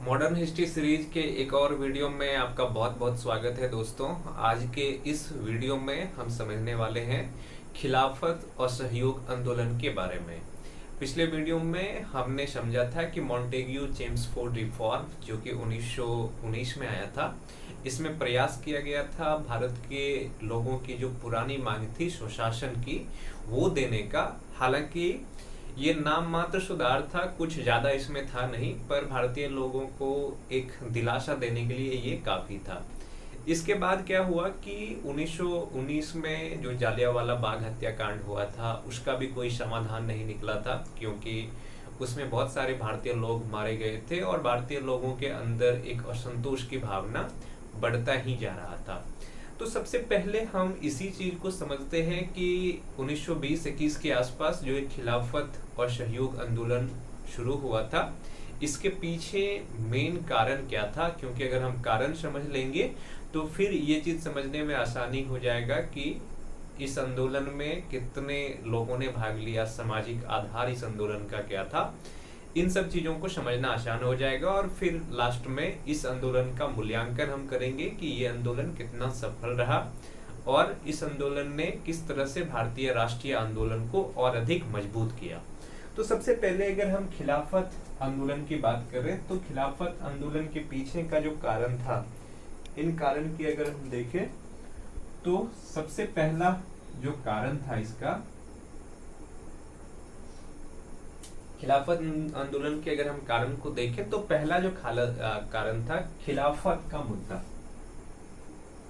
Modern history series के एक और वीडियो में आपका बहुत बहुत स्वागत है दोस्तों। आज के इस वीडियो में हम समझने वाले हैं खिलाफत और सहयोग आंदोलन के बारे में। पिछले वीडियो में हमने समझा था कि मॉन्टेग्यू चेम्सफोर्ड रिफॉर्म जो कि 1919 में आया था, इसमें प्रयास किया गया था भारत के लोगों की जो पुरानी मांग थी स्वशासन की वो देने का। हालांकि ये नाम मात्र सुधार था, कुछ ज्यादा इसमें था नहीं, पर भारतीय लोगों को एक दिलासा देने के लिए ये काफी था। इसके बाद क्या हुआ कि 1919 में जो जालियांवाला बाग हत्याकांड हुआ था उसका भी कोई समाधान नहीं निकला था, क्योंकि उसमें बहुत सारे भारतीय लोग मारे गए थे और भारतीय लोगों के अंदर एक असंतोष की भावना बढ़ता ही जा रहा था। तो सबसे पहले हम इसी चीज को समझते हैं कि 1920-21 के आसपास जो एक खिलाफत और सहयोग आंदोलन शुरू हुआ था, इसके पीछे मेन कारण क्या था। क्योंकि अगर हम कारण समझ लेंगे तो फिर ये चीज समझने में आसानी हो जाएगा कि इस आंदोलन में कितने लोगों ने भाग लिया, सामाजिक आधार इस आंदोलन का क्या था। इन सब चीजों को समझना आसान हो जाएगा और फिर लास्ट में इस आंदोलन का मूल्यांकन हम करेंगे कि ये आंदोलन कितना सफल रहा और इस आंदोलन ने किस तरह से भारतीय राष्ट्रीय आंदोलन को और अधिक मजबूत किया। तो सबसे पहले अगर हम खिलाफत आंदोलन की बात करें तो खिलाफत आंदोलन के पीछे का जो कारण था, इन कारण की अगर हम देखें तो सबसे पहला जो कारण था इसका, खिलाफत आंदोलन के अगर हम कारण को देखें तो पहला जो कारण था खिलाफत का मुद्दा।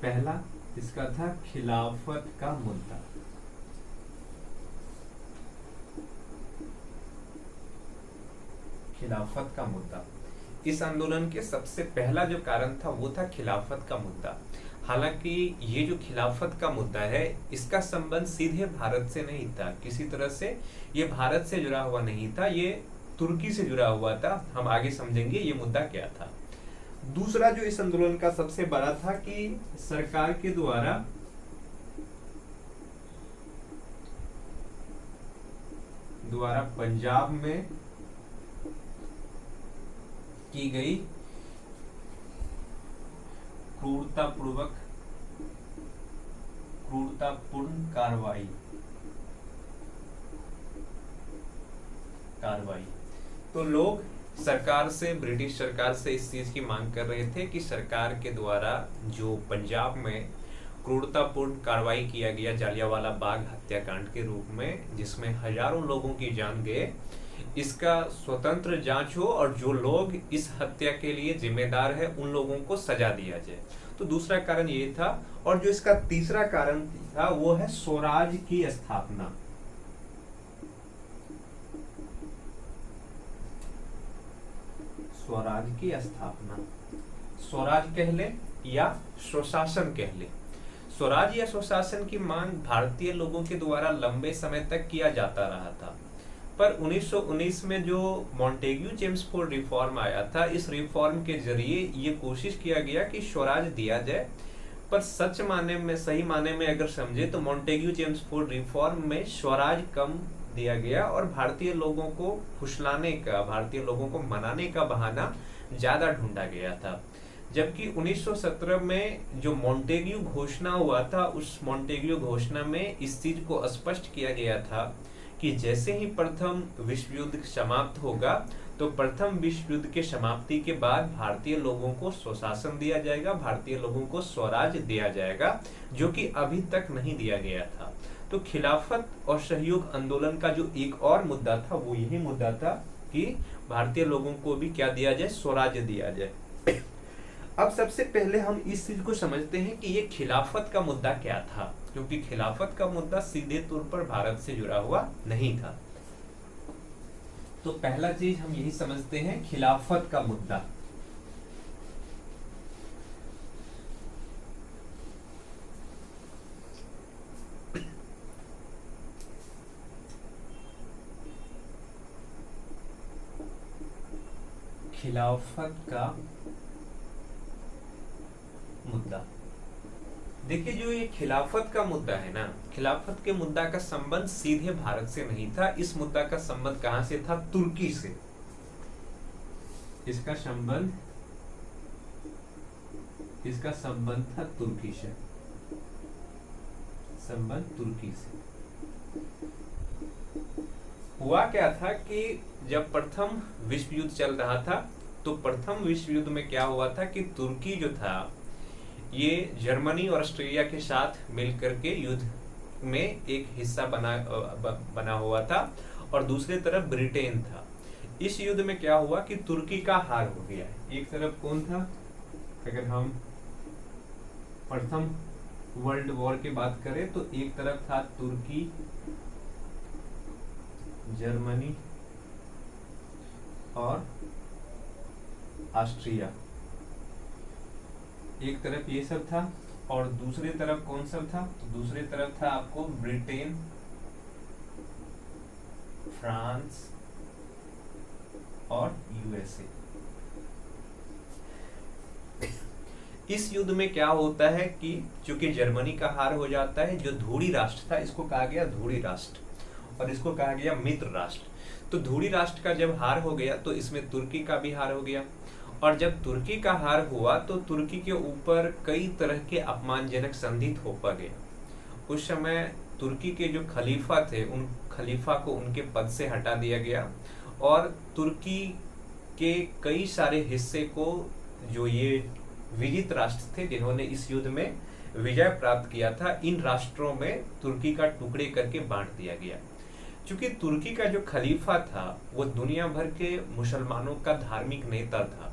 पहला इसका था खिलाफत का मुद्दा। खिलाफत का मुद्दा इस आंदोलन के सबसे पहला जो कारण था वो था खिलाफत का मुद्दा। हालांकि ये जो खिलाफत का मुद्दा है इसका संबंध सीधे भारत से नहीं था, किसी तरह से ये भारत से जुड़ा हुआ नहीं था, ये तुर्की से जुड़ा हुआ था। हम आगे समझेंगे ये मुद्दा क्या था। दूसरा जो इस आंदोलन का सबसे बड़ा था कि सरकार के द्वारा पंजाब में की गई क्रूरतापूर्ण कार्रवाई। तो लोग सरकार से, ब्रिटिश सरकार से इस चीज की मांग कर रहे थे कि सरकार के द्वारा जो पंजाब में क्रूरतापूर्ण कार्रवाई किया गया जालियांवाला बाग हत्याकांड के रूप में, जिसमें हजारों लोगों की जान गए, इसका स्वतंत्र जांच हो और जो लोग इस हत्या के लिए जिम्मेदार है उन लोगों को सजा दिया जाए। तो दूसरा कारण ये था। और जो इसका तीसरा कारण था वो है स्वराज की स्थापना। स्वराज की स्थापना, स्वराज कह ले या स्वशासन कह ले। स्वराज या स्वशासन की मांग भारतीय लोगों के द्वारा लंबे समय तक किया जाता रहा था, पर 1919 में जो मॉन्टेग्यू चेम्सफोर्ड रिफॉर्म आया था, इस रिफॉर्म के जरिए ये कोशिश किया गया कि स्वराज दिया जाए। पर सच माने में, सही माने में अगर समझे तो मॉन्टेग्यू चेम्सफोर्ड रिफॉर्म में स्वराज कम दिया गया और भारतीय लोगों को फुसलाने का, भारतीय लोगों को मनाने का बहाना ज्यादा ढूंढा गया था। जबकि 1917 में जो मॉन्टेग्यू घोषणा हुआ था, उस मॉन्टेग्यू घोषणा में इस चीज को स्पष्ट किया गया था कि जैसे ही प्रथम विश्व युद्ध समाप्त होगा तो प्रथम विश्व युद्ध के समाप्ति के बाद भारतीय लोगों को स्वशासन दिया जाएगा, भारतीय लोगों को स्वराज दिया जाएगा, जो कि अभी तक नहीं दिया गया था। तो खिलाफत और सहयोग आंदोलन का जो एक और मुद्दा था वो यही मुद्दा था कि भारतीय लोगों को भी क्या दिया जाए, स्वराज दिया जाए। अब सबसे पहले हम इस चीज को समझते हैं कि ये खिलाफत का मुद्दा क्या था, क्योंकि खिलाफत का मुद्दा सीधे तौर पर भारत से जुड़ा हुआ नहीं था। तो पहला चीज हम यही समझते हैं, खिलाफत का मुद्दा। खिलाफत का मुद्दा। देखिए, जो ये खिलाफत का मुद्दा है ना, खिलाफत के मुद्दा का संबंध सीधे भारत से नहीं था। इस मुद्दा का संबंध कहां से था? तुर्की से। इसका संबंध था तुर्की से, संबंध तुर्की से। हुआ क्या था कि जब प्रथम विश्व युद्ध चल रहा था तो प्रथम विश्व युद्ध में क्या हुआ था कि तुर्की जो था ये जर्मनी और ऑस्ट्रेलिया के साथ मिलकर के युद्ध में एक हिस्सा बना हुआ था और दूसरी तरफ ब्रिटेन था। इस युद्ध में क्या हुआ कि तुर्की का हार हो गया। एक तरफ कौन था, अगर हम प्रथम वर्ल्ड वॉर की बात करें तो एक तरफ था तुर्की, जर्मनी और ऑस्ट्रिया, एक तरफ ये सब था। और दूसरी तरफ कौन सब था, तो दूसरी तरफ था आपको ब्रिटेन, फ्रांस और यूएसए। इस युद्ध में क्या होता है कि चूंकि जर्मनी का हार हो जाता है, जो धूरी राष्ट्र था इसको कहा गया धूरी राष्ट्र और इसको कहा गया मित्र राष्ट्र। तो धूरी राष्ट्र का जब हार हो गया तो इसमें तुर्की का भी हार हो गया। और जब तुर्की का हार हुआ तो तुर्की के ऊपर कई तरह के अपमानजनक संधि थोपा गया। उस समय तुर्की के जो खलीफा थे उन खलीफा को उनके पद से हटा दिया गया और तुर्की के कई सारे हिस्से को, जो ये विजित राष्ट्र थे जिन्होंने इस युद्ध में विजय प्राप्त किया था, इन राष्ट्रों में तुर्की का टुकड़े करके बांट दिया गया। क्योंकि तुर्की का जो खलीफा था वो दुनिया भर के मुसलमानों का धार्मिक नेता था।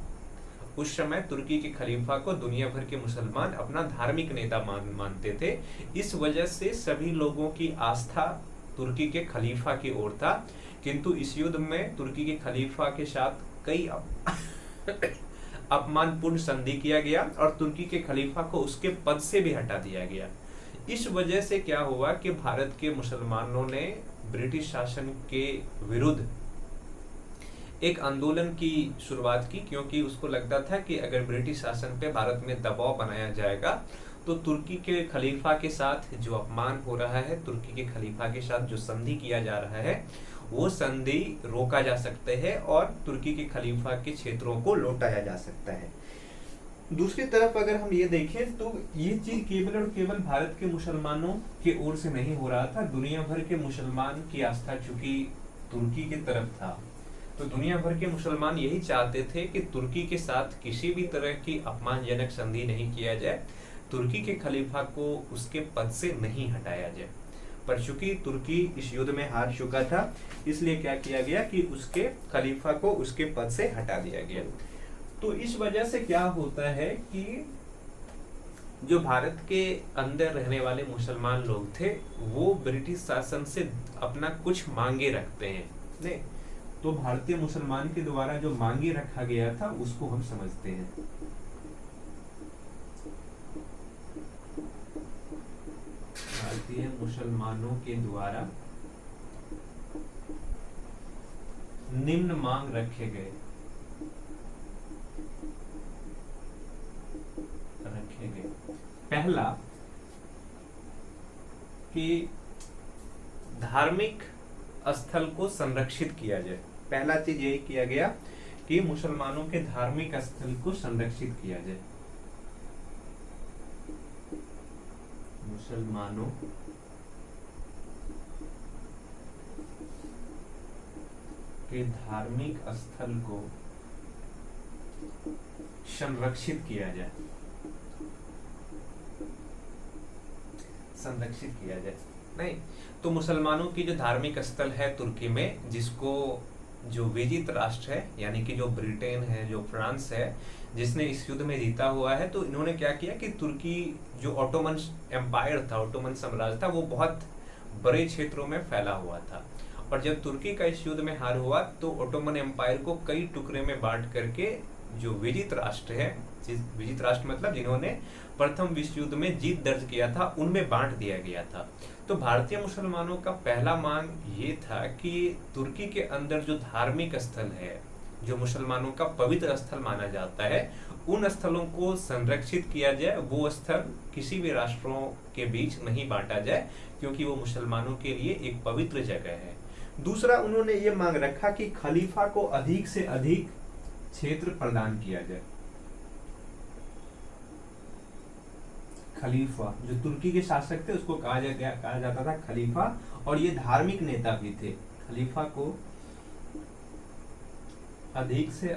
उस समय तुर्की के खलीफा को दुनिया भर के मुसलमान अपना धार्मिक नेता मानते थे। इस वजह से सभी लोगों की आस्था तुर्की के खलीफा की ओर था। किंतु इस युद्ध में तुर्की के खलीफा के साथ कई अपमानपूर्ण संधि किया गया और तुर्की के खलीफा को उसके पद से भी हटा दिया गया। इस वजह से क्या हुआ कि भारत के मुसलमानों ने ब्रिटिश शासन के विरुद्ध एक आंदोलन की शुरुआत की, क्योंकि उसको लगता था कि अगर ब्रिटिश शासन पे भारत में दबाव बनाया जाएगा तो तुर्की के खलीफा के साथ जो अपमान हो रहा है, तुर्की के खलीफा के साथ जो संधि किया जा रहा है, वो संधि रोका जा सकते हैं और तुर्की के खलीफा के क्षेत्रों को लौटाया जा सकता है। दूसरी तरफ अगर हम ये देखें तो ये चीज केवल और केवल भारत के मुसलमानों की ओर से नहीं हो रहा था। दुनिया भर के मुसलमान की आस्था चूंकि तुर्की की तरफ था, तो दुनिया भर के मुसलमान यही चाहते थे कि तुर्की के साथ किसी भी तरह की अपमानजनक संधि नहीं किया जाए, तुर्की के खलीफा को उसके पद से नहीं हटाया जाए। पर चूंकि तुर्की इस युद्ध में हार चुका था, इसलिए क्या किया गया कि उसके खलीफा को उसके पद से हटा दिया गया। तो इस वजह से क्या होता है कि जो भारत के अंदर रहने वाले मुसलमान लोग थे वो ब्रिटिश शासन से अपना कुछ मांगे रखते हैं। नहीं तो भारतीय मुसलमान के द्वारा जो मांगे रखा गया था उसको हम समझते हैं। भारतीय मुसलमानों के द्वारा निम्न मांग रखे गए पहला कि धार्मिक स्थल को संरक्षित किया जाए। पहला चीज यही किया गया कि मुसलमानों के धार्मिक स्थल को संरक्षित किया जाए। मुसलमानों के धार्मिक स्थल को संरक्षित किया जाए, संरक्षित किया जाए। नहीं तो मुसलमानों की जो धार्मिक स्थल है तुर्की में, जिसको जो विजित राष्ट्र है यानी कि जो ब्रिटेन है, जो फ्रांस है, जिसने इस युद्ध में जीता हुआ है, तो इन्होंने क्या किया कि तुर्की जो ऑटोमन एम्पायर था, ऑटोमन साम्राज्य था, वो बहुत बड़े क्षेत्रों में फैला हुआ था। और जब तुर्की का इस युद्ध में हार हुआ तो ऑटोमन एम्पायर को कई टुकड़े में बांट करके जो विजित राष्ट्र है, विजित राष्ट्र मतलब जिन्होंने प्रथम विश्व युद्ध में जीत दर्ज किया था, उनमें बांट दिया गया था। तो भारतीय मुसलमानों का पहला मांग ये था कि तुर्की के अंदर जो धार्मिक स्थल है, जो मुसलमानों का पवित्र स्थल माना जाता है, उन स्थलों को संरक्षित किया जाए। वो स्थल किसी भी राष्ट्रों के बीच नहीं बांटा जाए, क्योंकि वो मुसलमानों के लिए एक पवित्र जगह है। दूसरा, उन्होंने ये मांग रखा कि खलीफा को अधिक से अधिक क्षेत्र प्रदान किया जाए। खलीफा, जो तुर्की के शासक थे उसको कहा जाता था खलीफा, और ये धार्मिक नेता भी थे। खलीफा को अधिक से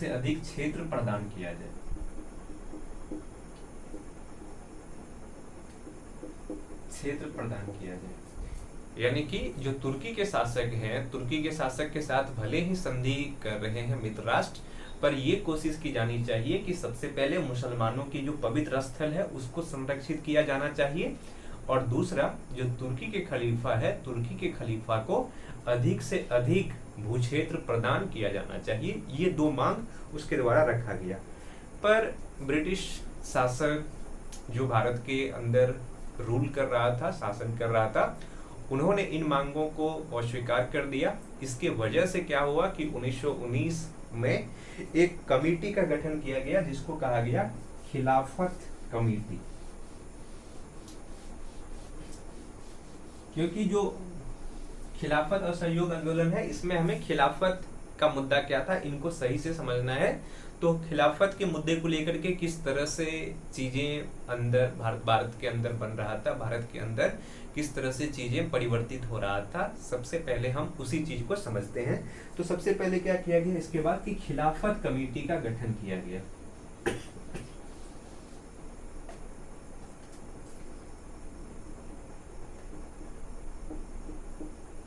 अधिक क्षेत्र प्रदान किया जाए। क्षेत्र प्रदान किया जाए, यानी कि जो तुर्की के शासक हैं, तुर्की के शासक के साथ भले ही संधि कर रहे हैं मित्र राष्ट्र, पर ये कोशिश की जानी चाहिए कि सबसे पहले मुसलमानों की जो पवित्र स्थल है उसको संरक्षित किया जाना चाहिए, और दूसरा जो तुर्की के खलीफा है, तुर्की के खलीफा को अधिक से अधिक भूक्षेत्र प्रदान किया जाना चाहिए। ये दो मांग उसके द्वारा रखा गया। पर ब्रिटिश शासक जो भारत के अंदर रूल कर रहा था, शासन कर रहा था, उन्होंने इन मांगों को अस्वीकार कर दिया। इसके वजह से क्या हुआ कि 1919 में एक कमेटी का गठन किया गया जिसको कहा गया खिलाफत कमेटी। क्योंकि जो खिलाफत और सहयोग आंदोलन है, इसमें हमें खिलाफत का मुद्दा क्या था इनको सही से समझना है। तो खिलाफत के मुद्दे को लेकर के किस तरह से चीजें अंदर भारत के अंदर बन रहा था, भारत के अंदर किस तरह से चीजें परिवर्तित हो रहा था, सबसे पहले हम उसी चीज को समझते हैं। तो सबसे पहले क्या किया गया इसके बाद कि खिलाफत कमेटी का गठन किया गया।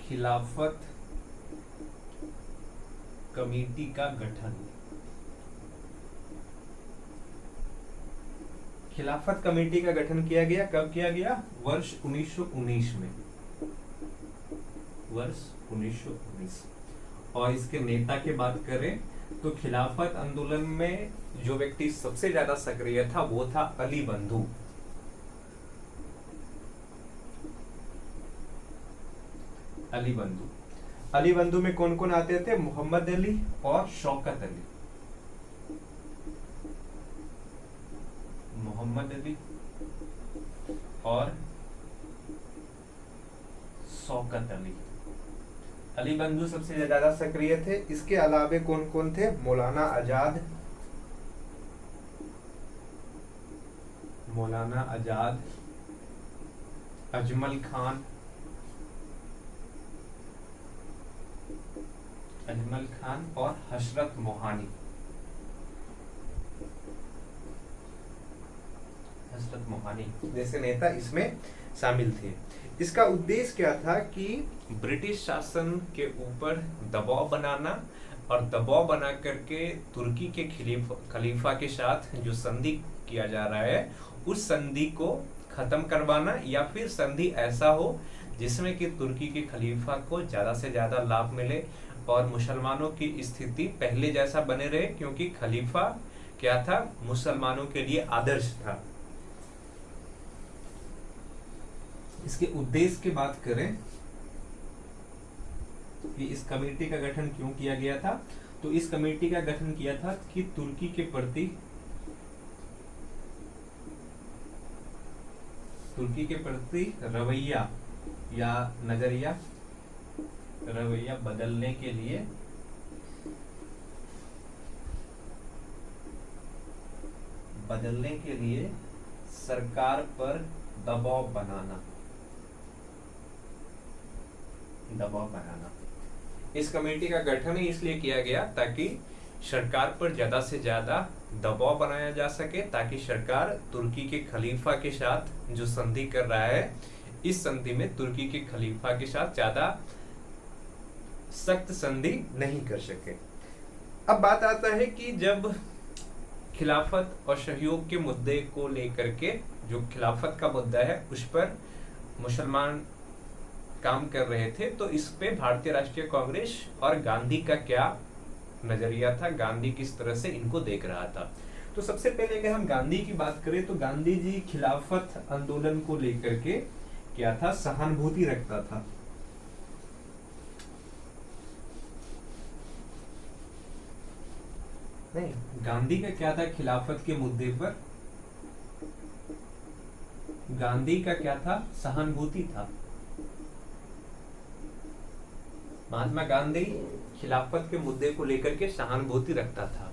खिलाफत कमेटी का गठन, खिलाफत कमेटी का गठन किया गया। कब किया गया? वर्ष 1919 में, वर्ष 1919। और इसके नेता की बात करें तो खिलाफत आंदोलन में जो व्यक्ति सबसे ज्यादा सक्रिय था वो था अली बंधु। अली बंधु, अली बंधु में कौन कौन आते थे? मोहम्मद अली और शौकत अली। मोहम्मद अली और शौकत अली, अली बंधु सबसे ज्यादा सक्रिय थे। इसके अलावे कौन कौन थे? मौलाना आजाद, मौलाना आजाद, अजमल खान, अजमल खान और हशरत मोहानी, हशरत मोहानी जैसे नेता इसमें शामिल थे। इसका उद्देश्य क्या था कि ब्रिटिश शासन के ऊपर दबाव बनाना, और दबाव बना करके तुर्की के खलीफा के साथ जो संधि किया जा रहा है उस संधि को खत्म करवाना, या फिर संधि ऐसा हो जिसमें कि तुर्की के खलीफा को ज्यादा से ज्यादा लाभ मिले और मुसलमानों की स्थिति पहले जैसा बने रहे, क्योंकि खलीफा क्या था? मुसलमानों के लिए आदर्श था। इसके उद्देश्य की बात करें कि इस कमेटी का गठन क्यों किया गया था, तो इस कमेटी का गठन किया था कि तुर्की के प्रति रवैया या नजरिया, रवैया बदलने के लिए सरकार पर दबाव बनाना। इस कमेटी का गठन ही इसलिए किया गया ताकि सरकार पर ज्यादा से ज्यादा दबाव बनाया जा सके, ताकि सरकार तुर्की के खलीफा के साथ जो संधि कर रहा है, इस संधि में तुर्की के खलीफा के साथ ज्यादा सख्त संधि नहीं कर सके। अब बात आता है कि जब खिलाफत और सहयोग के मुद्दे को लेकर के, जो खिलाफत का मुद्दा है उस पर मुसलमान काम कर रहे थे, तो इस पे भारतीय राष्ट्रीय कांग्रेस और गांधी का क्या नजरिया था, गांधी किस तरह से इनको देख रहा था। तो सबसे पहले अगर हम गांधी की बात करें तो गांधी जी खिलाफत आंदोलन को लेकर के क्या था? सहानुभूति रखता था। नहीं, गांधी का क्या था? खिलाफत के मुद्दे पर गांधी का क्या था? सहानुभूति था। महात्मा गांधी खिलाफत के मुद्दे को लेकर के सहानुभूति रखता था।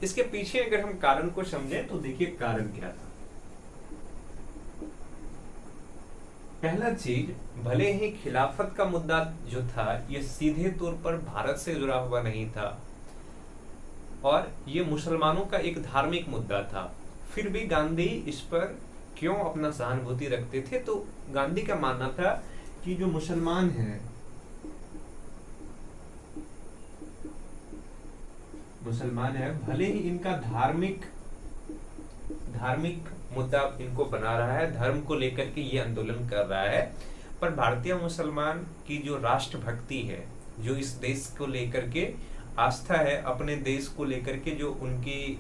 इसके पीछे अगर हम कारण को समझें तो देखिए कारण क्या था। पहला चीज, भले ही खिलाफत का मुद्दा जो था ये सीधे तौर पर भारत से जुड़ा हुआ नहीं था और ये मुसलमानों का एक धार्मिक मुद्दा था, फिर भी गांधी इस पर क्यों अपना सहानुभूति रखते थे? तो गांधी का मानना था कि जो मुसलमान हैं, भले ही इनका धार्मिक मुद्दा इनको बना रहा है, धर्म को लेकर के ये आंदोलन कर रहा है, पर भारतीय मुसलमान की जो राष्ट्रभक्ति है, जो इस देश को लेकर के आस्था है, अपने देश को लेकर के जो उनकी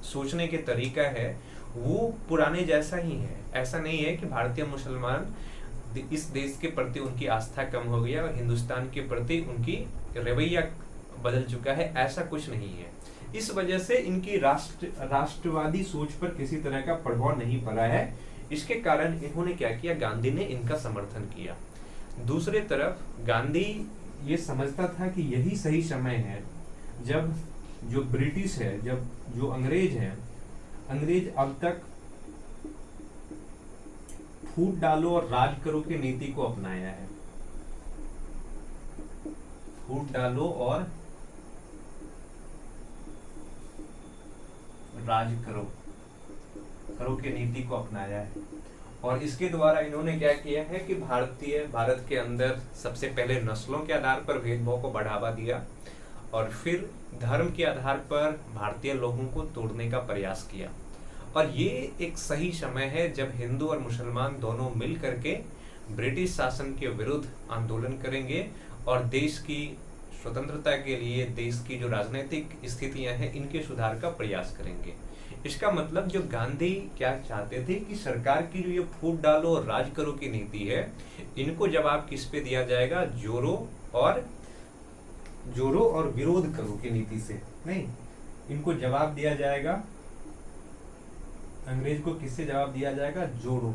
सोचने के तरीका है, वो पुराने जैसा ही है। ऐसा नहीं है कि भारतीय मुसलमान इस देश के प्रति उनकी आस्था कम हो गया और हिंदुस्तान के प्रति उनकी रवैया बदल चुका है, ऐसा कुछ नहीं है। इस वजह से इनकी राष्ट्रवादी सोच पर किसी तरह का प्रभाव नहीं पड़ा है। इसके कारण इन्होंने क्या किया, गांधी ने इनका समर्थन किया। दूसरे तरफ गांधी ये समझता था कि यही सही समय है जब जो ब्रिटिश है, जब जो अंग्रेज हैं, अंग्रेज अब तक फूट डालो और राज करो की नीति को अपनाया है। फूट डालो और राज करो की नीति को अपनाया है और इसके द्वारा इन्होंने क्या किया है कि भारत के अंदर सबसे पहले नस्लों के आधार पर भेदभाव को बढ़ावा दिया और फिर धर्म के आधार पर भारतीय लोगों को तोड़ने का प्रयास किया। और ये एक सही समय है जब हिंदू और मुसलमान दोनों मिल करके ब्रिटिश शासन के विरुद्ध आंदोलन करेंगे और देश की स्वतंत्रता के लिए, देश की जो राजनीतिक स्थितियां हैं, इनके सुधार का प्रयास करेंगे। इसका मतलब जो गांधी क्या चाहते थे कि सरकार की जो ये फूट डालो और राज करो की नीति है, इनको जवाब किस पे दिया जाएगा? जोरो और विरोध करो की नीति से नहीं, इनको जवाब दिया जाएगा। अंग्रेज को किससे जवाब दिया जाएगा? जोरो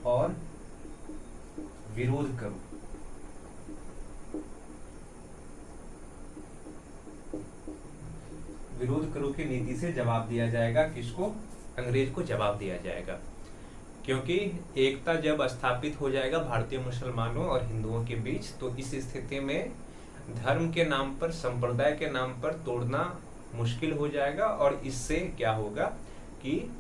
और विरोध करो। विरोध करो की नीति से जवाब दिया जाएगा। किसको? अंग्रेज को जवाब दिया जाएगा। क्योंकि एकता जब स्थापित हो जाएगा भारतीय मुसलमानों और हिंदुओं के बीच, तो इस स्थिति में धर्म के नाम पर, संप्रदाय के नाम पर तोड़ना मुश्किल हो जाएगा और इससे क्या होगा कि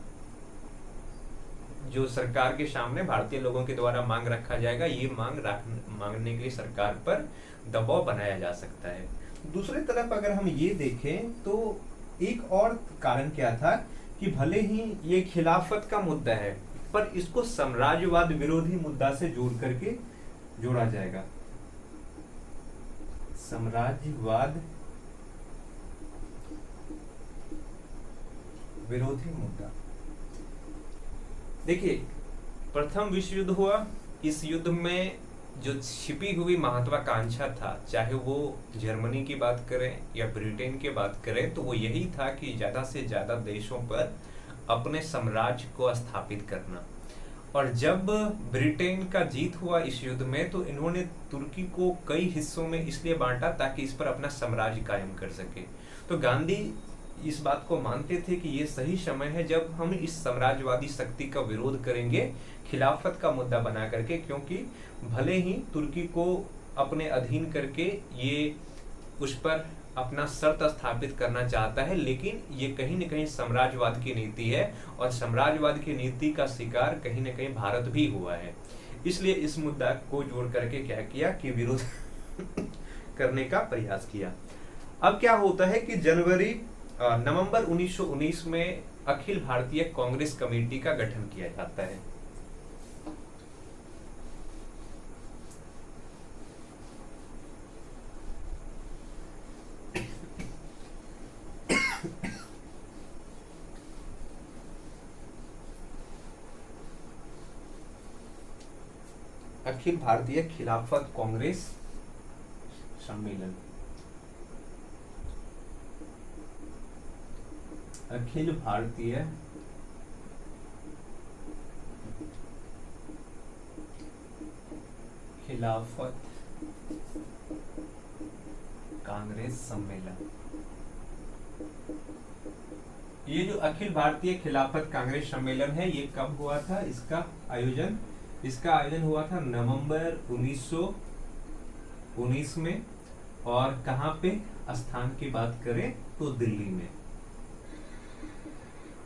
जो सरकार के सामने भारतीय लोगों के द्वारा मांग रखा जाएगा, ये मांगने के लिए सरकार पर दबाव बनाया जा सकता है। दूसरी तरफ अगर हम ये देखें तो एक और कारण क्या था कि भले ही ये खिलाफत का मुद्दा है, पर इसको साम्राज्यवाद विरोधी मुद्दा से जोड़ा जाएगा। साम्राज्यवाद विरोधी मुद्दा। देखिए, प्रथम विश्व युद्ध हुआ, इस युद्ध में जो छिपी हुई महत्वाकांक्षा था, चाहे वो जर्मनी की बात करें या ब्रिटेन की बात करें, तो वो यही था कि ज्यादा से ज्यादा देशों पर अपने साम्राज्य को स्थापित करना। और जब ब्रिटेन का जीत हुआ इस युद्ध में, तो इन्होंने तुर्की को कई हिस्सों में इसलिए बांटा ताकि इस पर अपना साम्राज्य कायम कर सके। तो गांधी इस बात को मानते थे कि ये सही समय है जब हम इस साम्राज्यवादी शक्ति का विरोध करेंगे खिलाफत का मुद्दा बना करके, क्योंकि भले ही तुर्की को अपने अधीन करके ये उस पर अपना शर्त स्थापित करना चाहता है, लेकिन ये कहीं न कहीं साम्राज्यवाद की नीति है और साम्राज्यवाद की नीति का शिकार कहीं न कहीं भारत भी हुआ है। इसलिए इस मुद्दा को जोड़ करके क्या किया कि विरोध करने का प्रयास किया। अब क्या होता है कि नवंबर 1919 में अखिल भारतीय कांग्रेस कमेटी का गठन किया जाता है। अखिल भारतीय खिलाफत कांग्रेस सम्मेलन। अखिल भारतीय खिलाफत कांग्रेस सम्मेलन। ये जो अखिल भारतीय खिलाफत कांग्रेस सम्मेलन है, ये कब हुआ था? इसका आयोजन हुआ था नवंबर 1919 में। और कहां पे? स्थान की बात करें तो दिल्ली में।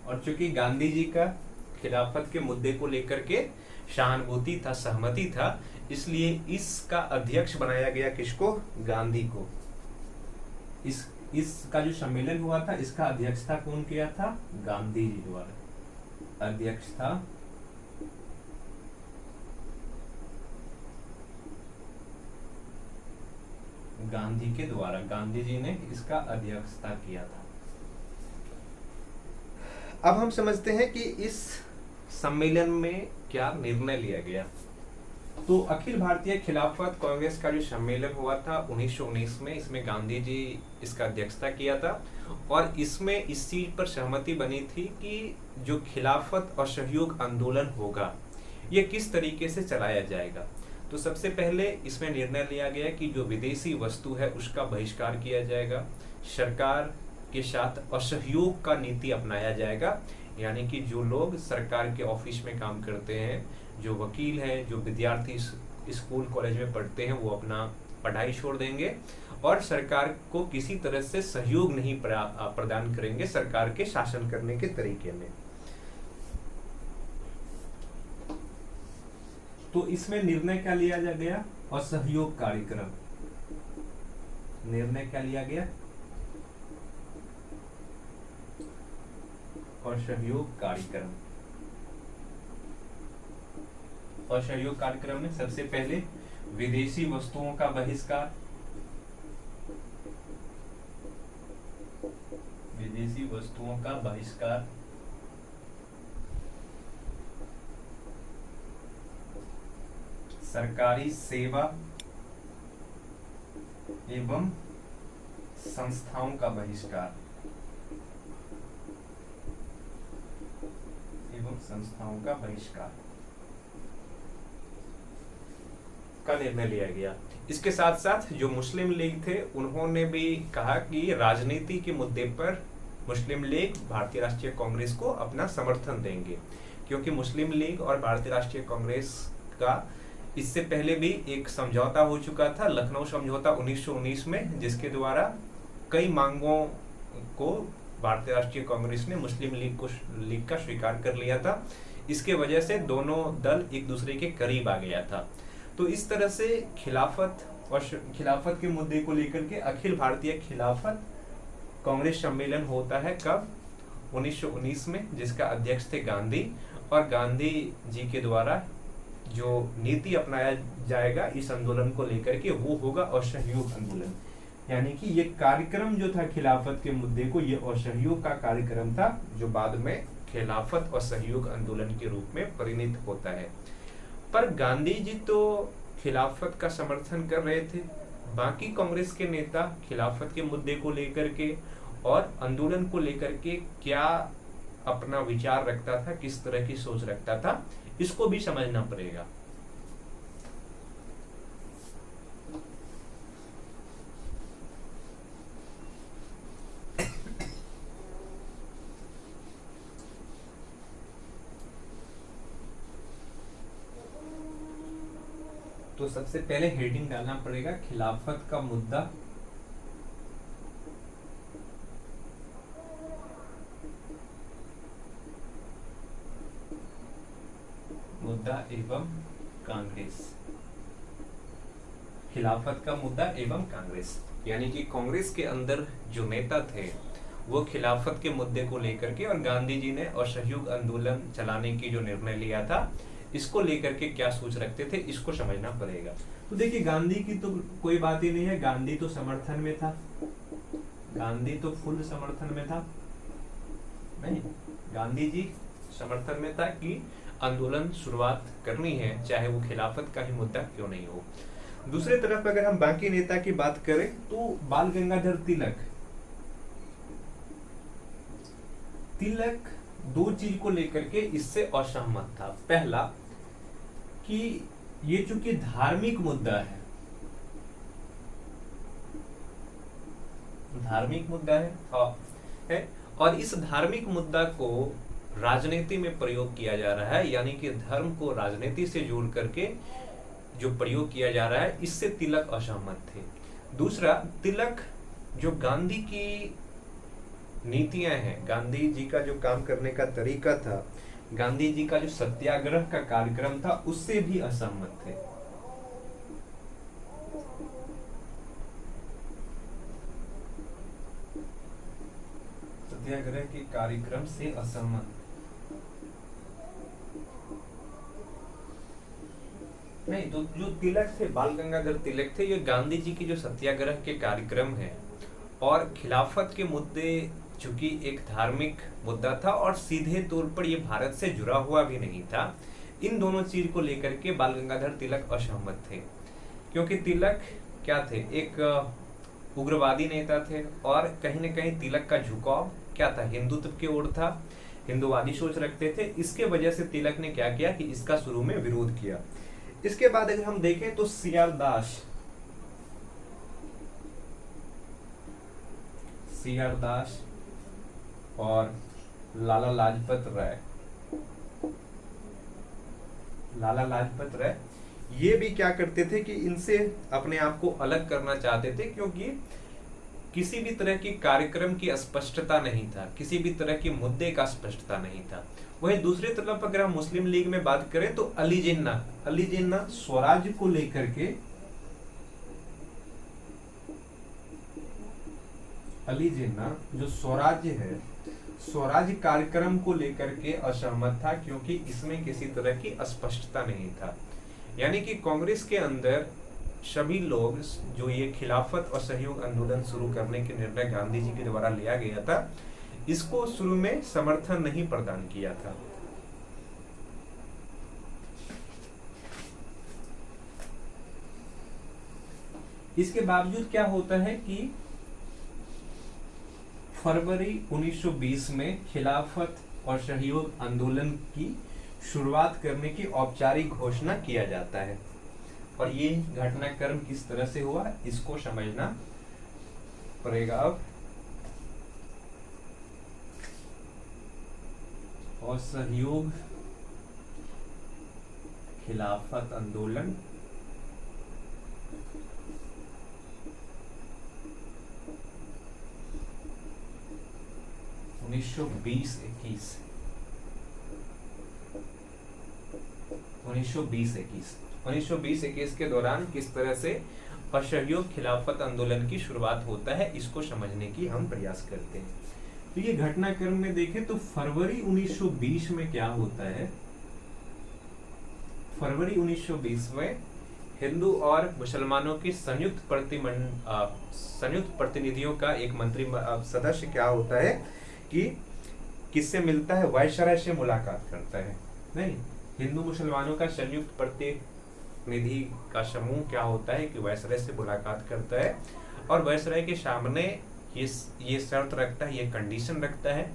और चूंकि गांधी जी का खिलाफत के मुद्दे को लेकर के सहानुभूति था, सहमति था, इसलिए इसका अध्यक्ष बनाया गया किसको? गांधी को। इसका जो सम्मेलन हुआ था, इसका अध्यक्षता कौन किया था? गांधी जी द्वारा। अध्यक्षता गांधी के द्वारा, गांधी जी ने इसका अध्यक्षता किया था। अब हम समझते हैं कि इस सम्मेलन में क्या निर्णय लिया गया। तो अखिल भारतीय खिलाफत कांग्रेस का जो सम्मेलन हुआ था 1919 में, इसमें गांधी जी इसका अध्यक्षता किया था। और इसमें इस चीज पर सहमति बनी थी कि जो खिलाफत और सहयोग आंदोलन होगा, ये किस तरीके से चलाया जाएगा। तो सबसे पहले इसमें निर्णय लिया गया कि जो विदेशी वस्तु है उसका बहिष्कार किया जाएगा, सरकार के साथ असहयोग का नीति अपनाया जाएगा। यानी कि जो लोग सरकार के ऑफिस में काम करते हैं, जो वकील हैं, जो विद्यार्थी स्कूल कॉलेज में पढ़ते हैं, वो अपना पढ़ाई छोड़ देंगे और सरकार को किसी तरह से सहयोग नहीं प्रदान करेंगे सरकार के शासन करने के तरीके में। तो इसमें निर्णय क्या लिया गया? असहयोग कार्यक्रम। निर्णय क्या लिया गया? असहयोग कार्यक्रम। असहयोग कार्यक्रम में सबसे पहले विदेशी वस्तुओं का बहिष्कार, विदेशी वस्तुओं का बहिष्कार, सरकारी सेवा एवं संस्थाओं का बहिष्कार, संस्थाओं का बहिष्कार का निर्णय लिया गया। इसके साथ साथ जो मुस्लिम लीग थे, उन्होंने भी कहा कि राजनीति के मुद्दे पर मुस्लिम लीग भारतीय राष्ट्रीय कांग्रेस को अपना समर्थन देंगे, क्योंकि मुस्लिम लीग और भारतीय राष्ट्रीय कांग्रेस का इससे पहले भी एक समझौता हो चुका था, लखनऊ समझौता 1919 में, जिसके द्वारा कई मांगों को भारतीय राष्ट्रीय कांग्रेस ने मुस्लिम लीग का स्वीकार कर लिया था। इसके वजह से दोनों दल एक दूसरे के करीब आ गया था। तो इस तरह से खिलाफत के मुद्दे को लेकर के अखिल भारतीय खिलाफत कांग्रेस सम्मेलन होता है कब? 1919 में, जिसका अध्यक्ष थे गांधी। और गांधी जी के द्वारा जो नीति अपनाया जाएगा इस आंदोलन को लेकर के, वो होगा असहयोग आंदोलन। यानी कि ये कार्यक्रम जो था खिलाफत के मुद्दे को, ये असहयोग का कार्यक्रम था, जो बाद में खिलाफत और सहयोग आंदोलन के रूप में परिणत होता है। पर गांधी जी तो खिलाफत का समर्थन कर रहे थे, बाकी कांग्रेस के नेता खिलाफत के मुद्दे को लेकर के और आंदोलन को लेकर के क्या अपना विचार रखता था, किस तरह की सोच रखता था, इसको भी समझना पड़ेगा। तो सबसे पहले हेडिंग डालना पड़ेगा, खिलाफत का मुद्दा एवं कांग्रेस। खिलाफत का मुद्दा एवं कांग्रेस, यानी कि कांग्रेस के अंदर जो नेता थे वो खिलाफत के मुद्दे को लेकर के और गांधी जी ने असहयोग आंदोलन चलाने की जो निर्णय लिया था, इसको लेकर के क्या सोच रखते थे, इसको समझना पड़ेगा। तो देखिए, गांधी की तो कोई बात ही नहीं है, गांधी तो समर्थन में था, गांधी तो फुल समर्थन में था। नहीं, गांधी जी समर्थन में था कि आंदोलन शुरुआत करनी है, चाहे वो खिलाफत का ही मुद्दा क्यों नहीं हो। दूसरे तरफ अगर हम बाकी नेता की बात करें तो बाल गंगाधर तिलक दो चीज को लेकर के इससे असहमत था। पहला कि ये चूंकि धार्मिक मुद्दा है और इस धार्मिक मुद्दा को राजनीति में प्रयोग किया जा रहा है, यानी कि धर्म को राजनीति से जोड़ करके जो प्रयोग किया जा रहा है, इससे तिलक असहमत थे। दूसरा, तिलक जो गांधी की नीतियां हैं, गांधी जी का जो काम करने का तरीका था, गांधी जी का जो सत्याग्रह का कार्यक्रम था, उससे भी असहमत थे। सत्याग्रह के कार्यक्रम से असहमत नहीं। तो जो तिलक थे, बाल गंगाधर तिलक थे, ये गांधी जी की जो सत्याग्रह के कार्यक्रम है और खिलाफत के मुद्दे, चूंकि एक धार्मिक मुद्दा था और सीधे तौर पर ये भारत से जुड़ा हुआ भी नहीं था, इन दोनों चीज को लेकर के बाल गंगाधर तिलक असहमत थे। क्योंकि तिलक क्या थे, एक उग्रवादी नेता थे और कहीं न कहीं तिलक का झुकाव क्या था, हिंदुत्व की ओर था, हिंदुवादी सोच रखते थे। इसके वजह से तिलक ने क्या किया कि इसका शुरू में विरोध किया। इसके बाद अगर हम देखें तो सीआर दास और लाला लाजपत राय ये भी क्या करते थे कि इनसे अपने आप को अलग करना चाहते थे, क्योंकि किसी भी तरह की कार्यक्रम की स्पष्टता नहीं था, किसी भी तरह के मुद्दे का स्पष्टता नहीं था। वहीं दूसरी तरफ अगर हम मुस्लिम लीग में बात करें तो अली जिन्ना स्वराज को लेकर के, अली जिन्ना जो स्वराज्य है, स्वराज कार्यक्रम को लेकर के असहमत था, क्योंकि इसमें किसी तरह की स्पष्टता नहीं था। यानी कि कांग्रेस के अंदर सभी लोग जो ये खिलाफत और सहयोग आंदोलन शुरू करने के निर्णय गांधी जी के द्वारा लिया गया था, इसको शुरू में समर्थन नहीं प्रदान किया था। इसके बावजूद क्या होता है कि फरवरी 1920 में खिलाफत और सहयोग आंदोलन की शुरुआत करने की औपचारिक घोषणा किया जाता है। और ये घटनाक्रम किस तरह से हुआ, इसको समझना पड़ेगा अब। और सहयोग खिलाफत आंदोलन 1920-21 के दौरान किस तरह से असहयोग खिलाफत आंदोलन की शुरुआत होता है, इसको समझने की हम प्रयास करते हैं। तो ये घटनाक्रम में देखें तो फरवरी 1920 में क्या होता है, फरवरी 1920 में हिंदू और मुसलमानों की संयुक्त प्रतिनिधियों का एक मंत्री सदस्य क्या होता है कि किससे मिलता है, वायसराय से मुलाकात करता है। नहीं, हिंदू मुसलमानों का संयुक्त प्रतिनिधि का समूह क्या होता है कि वायसराय से मुलाकात करता है और वायसराय के सामने ये शर्त रखता है, ये कंडीशन रखता है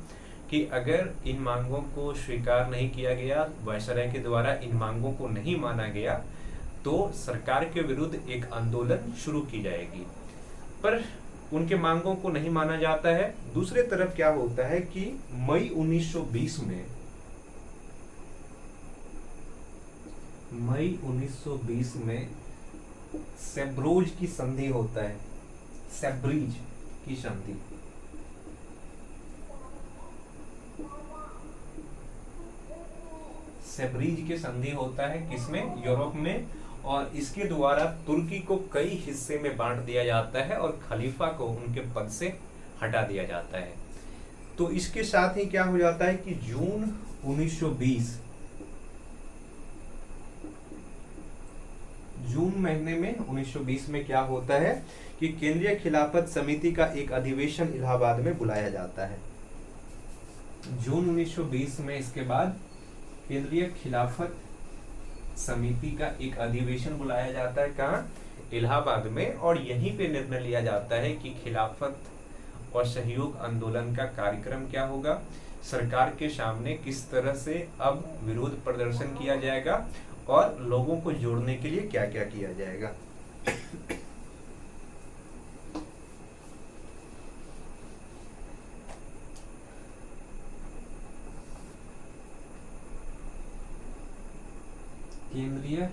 कि अगर इन मांगों को स्वीकार नहीं किया गया, वायसराय के द्वारा इन मांगों को नहीं माना गया, तो सरकार के विरुद्ध एक आंदोलन शुरू की जाएगी। पर उनके मांगों को नहीं माना जाता है। दूसरे तरफ क्या होता है कि मई 1920 में सेब्रोज की संधि होता है, सेब्रीज की संधि। सेब्रीज की संधि होता है किसमें, यूरोप में, और इसके द्वारा तुर्की को कई हिस्से में बांट दिया जाता है और खलीफा को उनके पद से हटा दिया जाता है। तो इसके साथ ही क्या हो जाता है कि जून 1920 जून महीने में 1920 में क्या होता है कि केंद्रीय खिलाफत समिति का एक अधिवेशन इलाहाबाद में बुलाया जाता है। जून 1920 में इसके बाद केंद्रीय खिलाफत समिति का एक अधिवेशन बुलाया जाता है, कहाँ, इलाहाबाद में, और यहीं पे निर्णय लिया जाता है कि खिलाफत और सहयोग आंदोलन का कार्यक्रम क्या होगा, सरकार के सामने किस तरह से अब विरोध प्रदर्शन किया जाएगा और लोगों को जोड़ने के लिए क्या क्या किया जाएगा। केंद्रीय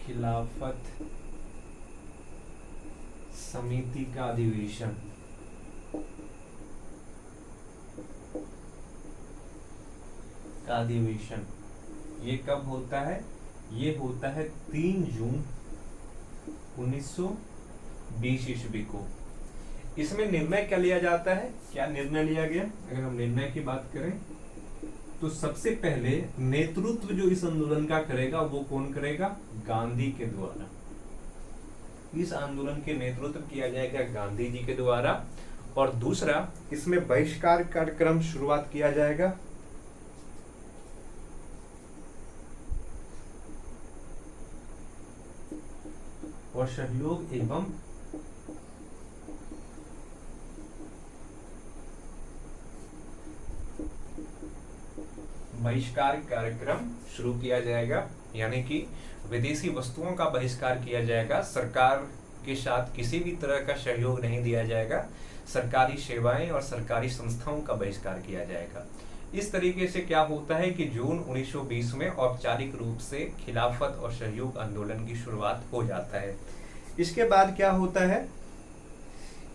खिलाफत समिति का अधिवेशन ये कब होता है? ये होता है 3 जून 1920 ईस्वी को। इसमें निर्णय क्या लिया जाता है? क्या निर्णय लिया गया? अगर हम निर्णय की बात करें तो सबसे पहले नेतृत्व जो इस आंदोलन का करेगा वो कौन करेगा? गांधी के द्वारा। इस आंदोलन के नेतृत्व किया जाएगा गांधी जी के द्वारा। और दूसरा, इसमें बहिष्कार कार्यक्रम शुरुआत किया जाएगा और सहयोग एवं बहिष्कार कार्यक्रम शुरू किया जाएगा, यानी कि विदेशी वस्तुओं का बहिष्कार किया जाएगा। सरकार के साथ किसी भी तरह का सहयोग नहीं दिया जाएगा। सरकारी सेवाएं और सरकारी संस्थाओं का बहिष्कार किया जाएगा। इस तरीके से क्या होता है कि जून 1920 में औपचारिक रूप से खिलाफत और सहयोग आंदोलन की शुरुआत हो जाता है। इसके बाद क्या होता है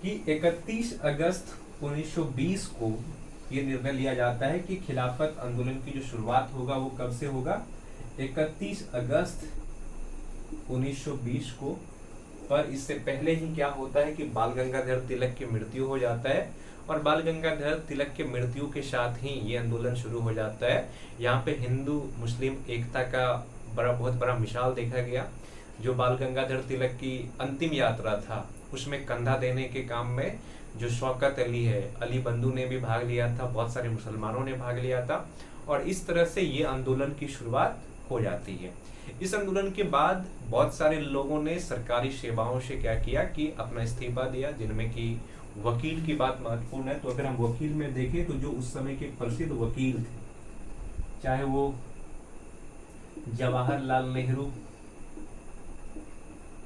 कि 31 अगस्त 1920 को ये निर्णय लिया जाता है कि खिलाफत आंदोलन की जो शुरुआत होगा वो कब से होगा? 31 अगस्त 1920 को। पर इससे पहले ही क्या होता है कि बाल गंगाधर तिलक की मृत्यु हो जाता है और बाल गंगाधर तिलक के मृत्यु के साथ ही ये आंदोलन शुरू हो जाता है। यहाँ पे हिंदू मुस्लिम एकता का बहुत बड़ा मिसाल देखा गया। जो बाल गंगाधर तिलक की अंतिम यात्रा था उसमें कंधा देने के काम में जो शौकत अली है, अली बंधु ने भी भाग लिया था, बहुत सारे मुसलमानों ने भाग लिया था और इस तरह से ये आंदोलन की शुरुआत हो जाती है। इस आंदोलन के बाद बहुत सारे लोगों ने सरकारी सेवाओं से क्या किया कि अपना इस्तीफा दिया, जिनमें कि वकील की बात महत्वपूर्ण है। तो अगर हम वकील में देखें तो जो उस समय के प्रसिद्ध वकील थे, चाहे वो जवाहरलाल नेहरू,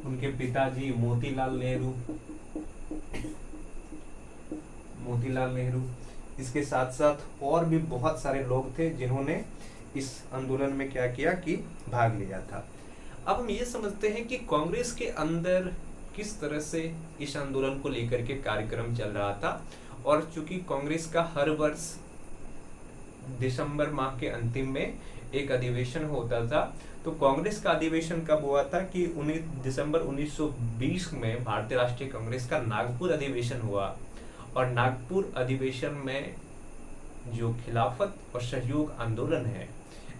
उनके पिताजी मोतीलाल नेहरू, इसके साथ साथ और भी बहुत सारे लोग थे जिन्होंने इस आंदोलन में क्या किया कि भाग लिया था। अब हम ये समझते हैं कि कांग्रेस के अंदर किस तरह से इस आंदोलन को लेकर के कार्यक्रम चल रहा था। और चूंकि कांग्रेस का हर वर्ष दिसंबर माह के अंतिम में एक अधिवेशन होता था, तो कांग्रेस का अधिवेशन कब हुआ था कि 19 दिसंबर 1920 में भारतीय राष्ट्रीय कांग्रेस का नागपुर अधिवेशन हुआ। और नागपुर अधिवेशन में जो खिलाफत और सहयोग आंदोलन है,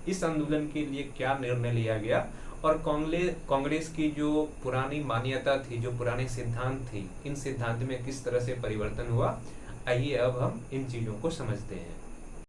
इस आंदोलन के लिए क्या निर्णय लिया गया और कांग्रेस की जो पुरानी मान्यता थी, जो पुराने सिद्धांत थी, इन सिद्धांत में किस तरह से परिवर्तन हुआ, आइए अब हम इन चीजों को समझते हैं।